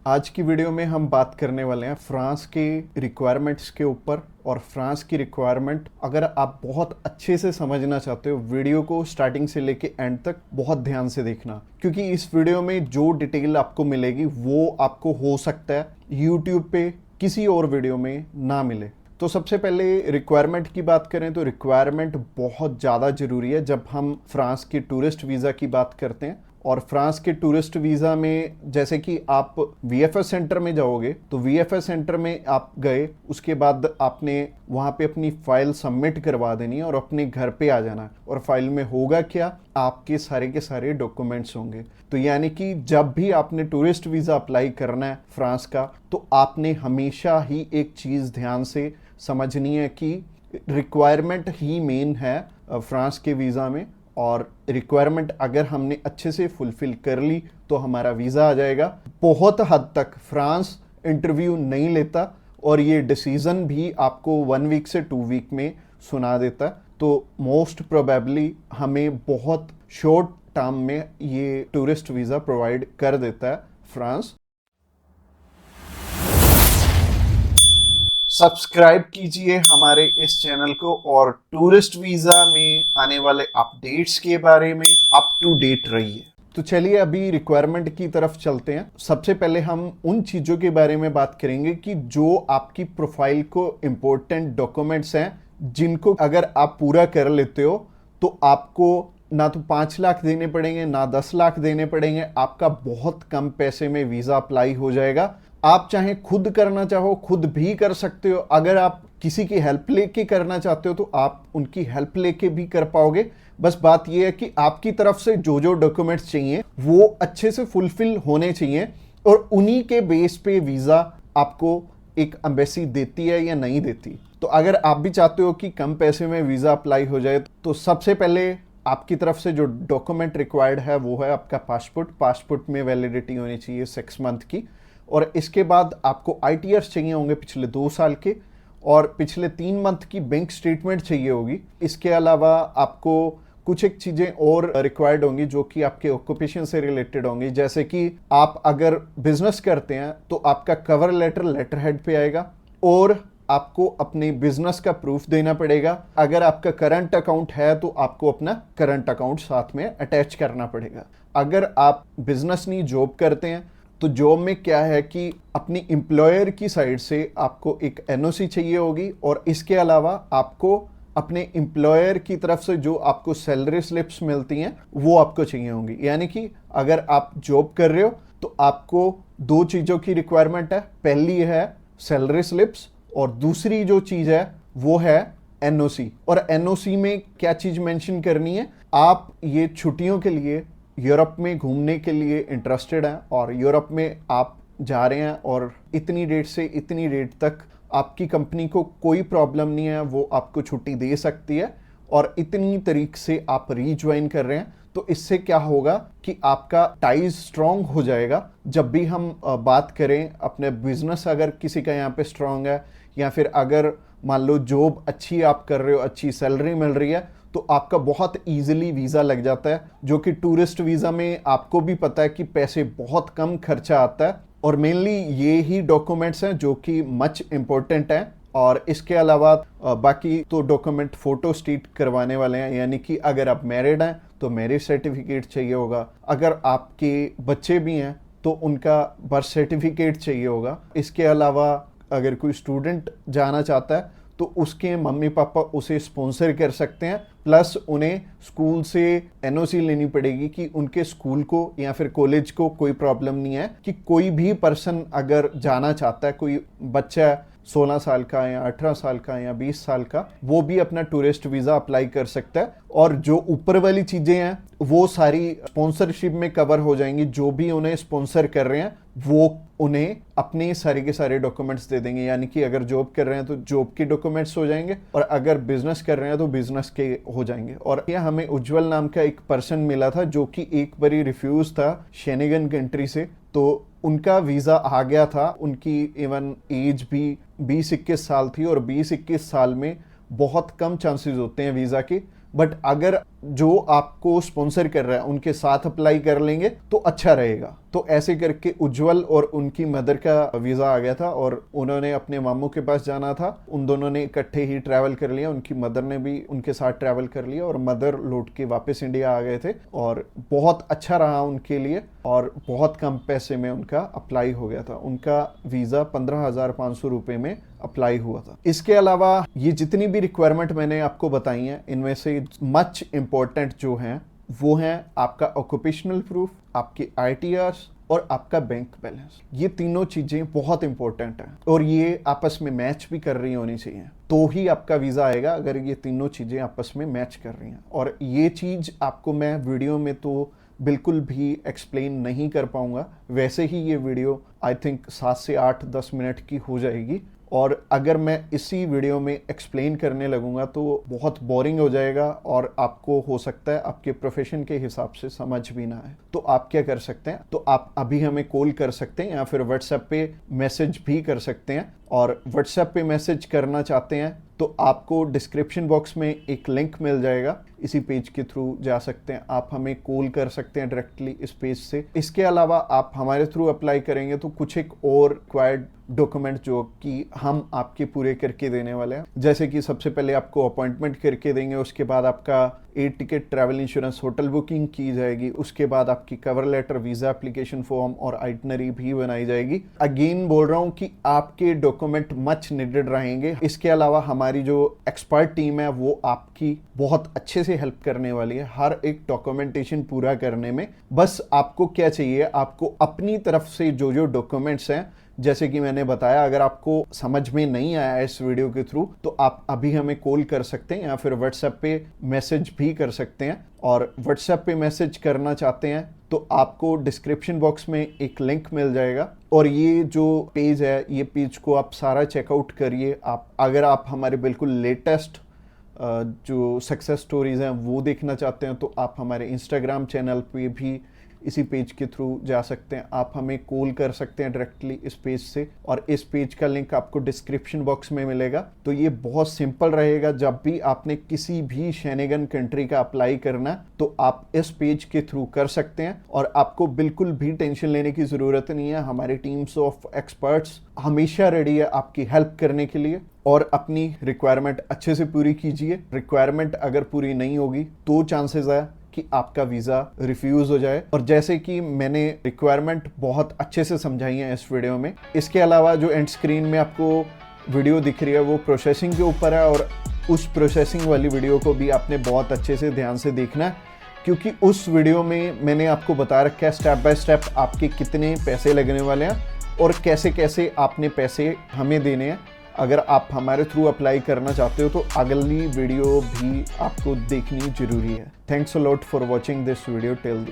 आज की वीडियो में हम बात करने वाले हैं फ्रांस के रिक्वायरमेंट्स के ऊपर। और फ्रांस की रिक्वायरमेंट अगर आप बहुत अच्छे से समझना चाहते हो, वीडियो को स्टार्टिंग से लेके एंड तक बहुत ध्यान से देखना, क्योंकि इस वीडियो में जो डिटेल आपको मिलेगी वो आपको हो सकता है यूट्यूब पे किसी और वीडियो में ना मिले। तो सबसे पहले रिक्वायरमेंट की बात करें तो रिक्वायरमेंट बहुत ज़्यादा ज़रूरी है जब हम फ्रांस के टूरिस्ट वीज़ा की बात करते हैं। और फ्रांस के टूरिस्ट वीज़ा में जैसे कि आप वीएफएस सेंटर में जाओगे तो वीएफएस सेंटर में आप गए, उसके बाद आपने वहाँ पे अपनी फ़ाइल सबमिट करवा देनी है और अपने घर पे आ जाना है। और फाइल में होगा क्या, आपके सारे के सारे डॉक्यूमेंट्स होंगे। तो यानी कि जब भी आपने टूरिस्ट वीज़ा अप्लाई करना है फ्रांस का, तो आपने हमेशा ही एक चीज़ ध्यान से समझनी है कि रिक्वायरमेंट ही मेन है फ्रांस के वीज़ा में। और रिक्वायरमेंट अगर हमने अच्छे से फुलफिल कर ली तो हमारा वीज़ा आ जाएगा। बहुत हद तक फ्रांस इंटरव्यू नहीं लेता और ये डिसीज़न भी आपको 1 वीक से 2 वीक में सुना देता। तो मोस्ट प्रोबेबली हमें बहुत शॉर्ट टर्म में ये टूरिस्ट वीज़ा प्रोवाइड कर देता है फ्रांस। सब्सक्राइब कीजिए हमारे इस चैनल को और टूरिस्ट वीज़ा में आने वाले अपडेट्स के बारे में अप टू डेट रहिए। तो चलिए अभी रिक्वायरमेंट की तरफ चलते हैं। सबसे पहले हम उन चीज़ों के बारे में बात करेंगे कि जो आपकी प्रोफाइल को इम्पोर्टेंट डॉक्यूमेंट्स हैं, जिनको अगर आप पूरा कर लेते हो तो आपको ना तो 5 लाख देने पड़ेंगे ना 10 लाख देने पड़ेंगे। आपका बहुत कम पैसे में वीज़ा अप्लाई हो जाएगा। आप चाहे खुद करना चाहो खुद भी कर सकते हो। अगर आप किसी की हेल्प लेके करना चाहते हो तो आप उनकी हेल्प लेके भी कर पाओगे। बस बात यह है कि आपकी तरफ से जो जो डॉक्यूमेंट्स चाहिए वो अच्छे से फुलफिल होने चाहिए और उन्हीं के बेस पे वीज़ा आपको एक एम्बेसी देती है या नहीं देती। तो अगर आप भी चाहते हो कि कम पैसे में वीज़ा अप्लाई हो जाए तो सबसे पहले आपकी तरफ से जो डॉक्यूमेंट रिक्वायर्ड है वो है आपका पासपोर्ट में वैलिडिटी होनी चाहिए 6 मंथ की। और इसके बाद आपको आईटीआर्स चाहिए होंगे पिछले 2 साल के और पिछले 3 मंथ की बैंक स्टेटमेंट चाहिए होगी। इसके अलावा आपको कुछ एक चीज़ें और रिक्वायर्ड होंगी जो कि आपके ऑक्यूपेशन से रिलेटेड होंगी। जैसे कि आप अगर बिजनेस करते हैं तो आपका कवर लेटर हेड पे आएगा और आपको अपने बिजनेस का प्रूफ देना पड़ेगा। अगर आपका करंट अकाउंट है तो आपको अपना करंट अकाउंट साथ में अटैच करना पड़ेगा। अगर आप बिजनेस नहीं जॉब करते हैं तो जॉब में क्या है कि अपनी एम्प्लॉयर की साइड से आपको एक एनओसी चाहिए होगी और इसके अलावा आपको अपने एम्प्लॉयर की तरफ से जो आपको सैलरी स्लिप्स मिलती हैं वो आपको चाहिए होंगी। यानी कि अगर आप जॉब कर रहे हो तो आपको 2 चीज़ों की रिक्वायरमेंट है। पहली है सैलरी स्लिप्स और दूसरी जो चीज़ है वो है एनओसी। और एनओसी में क्या चीज़ मेंशन करनी है, आप ये छुट्टियों के लिए यूरोप में घूमने के लिए इंटरेस्टेड हैं और यूरोप में आप जा रहे हैं और इतनी डेट से इतनी डेट तक आपकी कंपनी को कोई प्रॉब्लम नहीं है, वो आपको छुट्टी दे सकती है और इतनी तारीख से आप रीज्वाइन कर रहे हैं। तो इससे क्या होगा कि आपका टाइज स्ट्रॉन्ग हो जाएगा। जब भी हम बात करें अपने बिजनेस, अगर किसी का यहाँ पे स्ट्रॉन्ग है या फिर अगर मान लो जॉब अच्छी आप कर रहे हो, अच्छी सैलरी मिल रही है, तो आपका बहुत इजीली वीज़ा लग जाता है। जो कि टूरिस्ट वीज़ा में आपको भी पता है कि पैसे बहुत कम खर्चा आता है और मेनली ये ही डॉक्यूमेंट्स हैं जो कि मच इम्पोर्टेंट हैं। और इसके अलावा बाकी तो डॉक्यूमेंट फोटो स्टेट करवाने वाले हैं। यानी कि अगर आप मैरिड हैं तो मैरिज सर्टिफिकेट चाहिए होगा, अगर आपके बच्चे भी हैं तो उनका बर्थ सर्टिफिकेट चाहिए होगा। इसके अलावा अगर कोई स्टूडेंट जाना चाहता है तो उसके मम्मी पापा उसे स्पॉन्सर कर सकते हैं, प्लस उन्हें स्कूल से एनओसी लेनी पड़ेगी कि उनके स्कूल को या फिर कॉलेज को कोई प्रॉब्लम नहीं है कि कोई भी पर्सन अगर जाना चाहता है, कोई बच्चा 16 साल का या 18 साल का या 20 साल का, वो भी अपना टूरिस्ट वीज़ा अप्लाई कर सकता है। और जो ऊपर वाली चीज़ें हैं वो सारी स्पॉन्सरशिप में कवर हो जाएंगी। जो भी उन्हें स्पॉन्सर कर रहे हैं वो उन्हें अपने सारे के सारे डॉक्यूमेंट्स दे देंगे। यानी कि अगर जॉब कर रहे हैं तो जॉब के डॉक्यूमेंट्स हो जाएंगे और अगर बिजनेस कर रहे हैं तो बिजनेस के हो जाएंगे। और यह हमें उज्जवल नाम का एक पर्सन मिला था जो कि एक बारी रिफ्यूज था शेनेगन कंट्री से, तो उनका वीज़ा आ गया था। उनकी इवन एज भी 20-21 साल थी और 20-21 साल में बहुत कम चांसेस होते हैं वीज़ा के। बट अगर जो आपको स्पॉन्सर कर रहा है उनके साथ अप्लाई कर लेंगे तो अच्छा रहेगा। तो ऐसे करके उज्जवल और उनकी मदर का वीज़ा आ गया था और उन्होंने अपने मामू के पास जाना था। उन दोनों ने इकट्ठे ही ट्रैवल कर लिया, उनकी मदर ने भी उनके साथ ट्रैवल कर लिया और मदर लौट के वापस इंडिया आ गए थे और बहुत अच्छा रहा उनके लिए और बहुत कम पैसे में उनका अप्लाई हो गया था। उनका वीज़ा 15,500 रुपये में अप्लाई हुआ था। इसके अलावा ये जितनी भी रिक्वायरमेंट मैंने आपको बताई हैं, इनमें से मच इम्पोर्टेंट जो हैं वो हैं आपका ऑक्यूपेशनल प्रूफ, आपके ITRs और आपका बैंक बैलेंस। ये तीनों चीज़ें बहुत इंपॉर्टेंट हैं और ये आपस में मैच भी कर रही होनी चाहिए, तो ही आपका वीज़ा आएगा अगर ये तीनों चीज़ें आपस में मैच कर रही हैं। और ये चीज़ आपको मैं वीडियो में तो बिल्कुल भी एक्सप्लेन नहीं कर पाऊंगा, वैसे ही ये वीडियो आई थिंक 7 से 8-10 मिनट की हो जाएगी और अगर मैं इसी वीडियो में एक्सप्लेन करने लगूंगा तो बहुत बोरिंग हो जाएगा और आपको हो सकता है आपके प्रोफेशन के हिसाब से समझ भी ना आए। तो आप क्या कर सकते हैं, तो आप अभी हमें कॉल कर सकते हैं या फिर व्हाट्सएप पे मैसेज भी कर सकते हैं। और व्हाट्सएप पे मैसेज करना चाहते हैं तो आपको डिस्क्रिप्शन बॉक्स में एक लिंक मिल जाएगा, इसी पेज के थ्रू जा सकते हैं। आप हमें कॉल कर सकते हैं डायरेक्टली इस पेज से। इसके अलावा आप हमारे थ्रू अप्लाई करेंगे तो कुछ एक और रिक्वायर्ड डॉक्यूमेंट जो कि हम आपके पूरे करके देने वाले हैं, जैसे कि सबसे पहले आपको अपॉइंटमेंट करके देंगे, उसके बाद आपका air ticket, travel insurance, hotel booking की जाएगी, उसके बाद आपकी cover letter, visa application form और आइटनरी भी बनाई जाएगी। अगेन बोल रहा हूँ कि आपके डॉक्यूमेंट मच नीडेड रहेंगे। इसके अलावा हमारी जो एक्सपर्ट टीम है वो आपकी बहुत अच्छे से हेल्प करने वाली है हर एक डॉक्यूमेंटेशन पूरा करने में। बस आपको क्या चाहिए, आपको अपनी तरफ से जो जो डॉक्यूमेंट्स हैं, जैसे कि मैंने बताया, अगर आपको समझ में नहीं आया इस वीडियो के थ्रू तो आप अभी हमें कॉल कर सकते हैं या फिर व्हाट्सएप पे मैसेज भी कर सकते हैं। और व्हाट्सएप पे मैसेज करना चाहते हैं तो आपको डिस्क्रिप्शन बॉक्स में एक लिंक मिल जाएगा और ये जो पेज है, ये पेज को आप सारा चेकआउट करिए। आप अगर आप हमारे बिल्कुल लेटेस्ट जो सक्सेस स्टोरीज हैं वो देखना चाहते हैं तो आप हमारे इंस्टाग्राम चैनल पे भी इसी पेज के थ्रू जा सकते हैं। आप हमें कॉल कर सकते हैं डायरेक्टली इस पेज से और इस पेज का लिंक आपको डिस्क्रिप्शन बॉक्स में मिलेगा। तो ये बहुत सिंपल रहेगा, जब भी आपने किसी भी शेनेगन कंट्री का अप्लाई करना है तो आप इस पेज के थ्रू कर सकते हैं और आपको बिल्कुल भी टेंशन लेने की ज़रूरत नहीं है। हमारी टीम्स ऑफ एक्सपर्ट्स हमेशा रेडी है आपकी हेल्प करने के लिए। और अपनी रिक्वायरमेंट अच्छे से पूरी कीजिए। रिक्वायरमेंट अगर पूरी नहीं होगी तो चांसेस है कि आपका वीज़ा रिफ्यूज़ हो जाए। और जैसे कि मैंने रिक्वायरमेंट बहुत अच्छे से समझाई है इस वीडियो में। इसके अलावा जो एंड स्क्रीन में आपको वीडियो दिख रही है वो प्रोसेसिंग के ऊपर है और उस प्रोसेसिंग वाली वीडियो को भी आपने बहुत अच्छे से ध्यान से देखना है, क्योंकि उस वीडियो में मैंने आपको बता रखा है स्टेप बाय स्टेप आपके कितने पैसे लगने वाले हैं और कैसे कैसे आपने पैसे हमें देने हैं। अगर आप हमारे थ्रू अप्लाई करना चाहते हो तो अगली वीडियो भी आपको देखनी जरूरी है। Thanks a lot for watching this video till the